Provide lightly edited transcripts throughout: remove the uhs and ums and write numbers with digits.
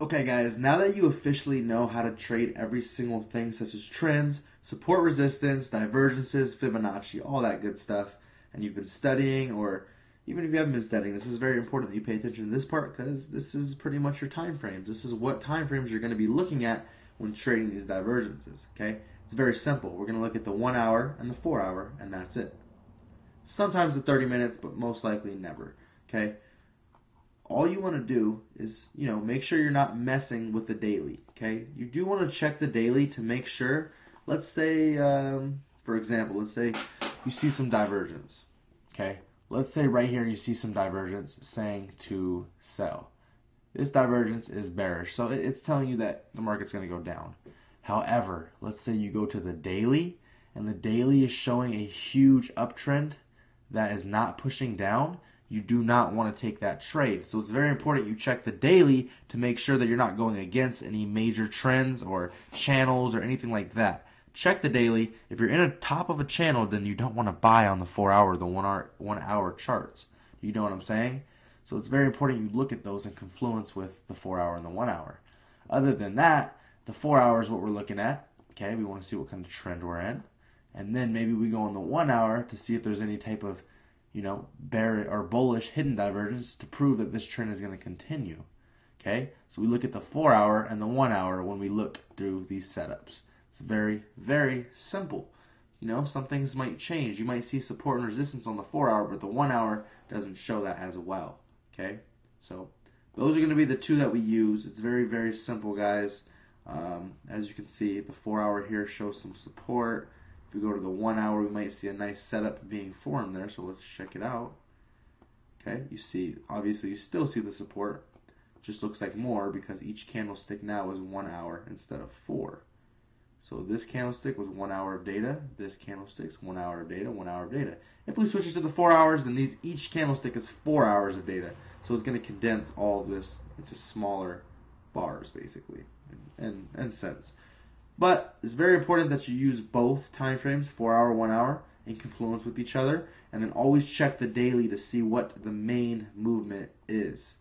Okay guys, now that you officially know how to trade every single thing such as trends, support resistance, divergences, Fibonacci, all that good stuff, and you've been studying, or even if you haven't been studying, this is very important that you pay attention to this part because this is pretty much your time frames. This is what time frames you're going to be looking at when trading these divergences, okay? It's very simple. We're going to look at the 1 hour and the 4 hour, and that's it. Sometimes the 30 minutes, but most likely never, okay? All you want to do is, make sure you're not messing with the daily, okay? You do want to check the daily to make sure, let's say, for example, let's say you see some divergence, okay? Let's say right here you see some divergence saying to sell. This divergence is bearish, so it's telling you that the market's going to go down. However, let's say you go to the daily, and the daily is showing a huge uptrend that is not pushing down. You do not want to take that trade. So it's very important you check the daily to make sure that you're not going against any major trends or channels or anything like that. Check the daily. If you're in a top of a channel, then you don't want to buy on the 4 hour, the 1 hour charts. You know what I'm saying? So it's very important you look at those in confluence with the 4 hour and the 1 hour. Other than that, the 4 hour is what we're looking at. Okay, we want to see what kind of trend we're in. And then maybe we go on the 1 hour to see if there's any type of bear or bullish hidden divergence to prove that this trend is going to continue. Okay, so we look at the 4 hour and the 1 hour when we look through these setups. It's very, very simple. Some things might change. You might see support and resistance on the 4 hour, but the 1 hour doesn't show that as well. Okay, so those are going to be the two that we use. It's very, very simple, guys. As you can see, the 4 hour here shows some support. If we go to the 1 hour, we might see a nice setup being formed there, so let's check it out. Okay, you see, obviously you still see the support. Just looks like more because each candlestick now is 1 hour instead of 4. So this candlestick was 1 hour of data. This candlestick's 1 hour of data, 1 hour of data. If we switch it to the 4 hours, then each candlestick is 4 hours of data. So it's going to condense all of this into smaller bars, basically, and cents. But it's very important that you use both time frames, 4 hour, 1 hour, in confluence with each other, and then always check the daily to see what the main movement is.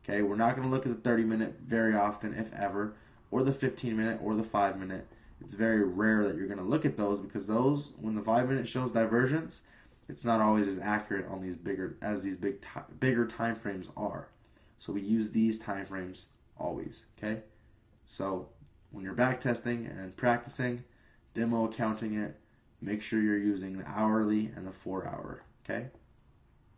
Okay, we're not going to look at the 30-minute very often, if ever, or the 15-minute or the 5-minute. It's very rare that you're going to look at those because those, when the 5-minute shows divergence, it's not always as accurate on these bigger time frames are. So we use these time frames always. Okay, so when you're backtesting and practicing, demo accounting it, make sure you're using the hourly and the 4 hour, okay?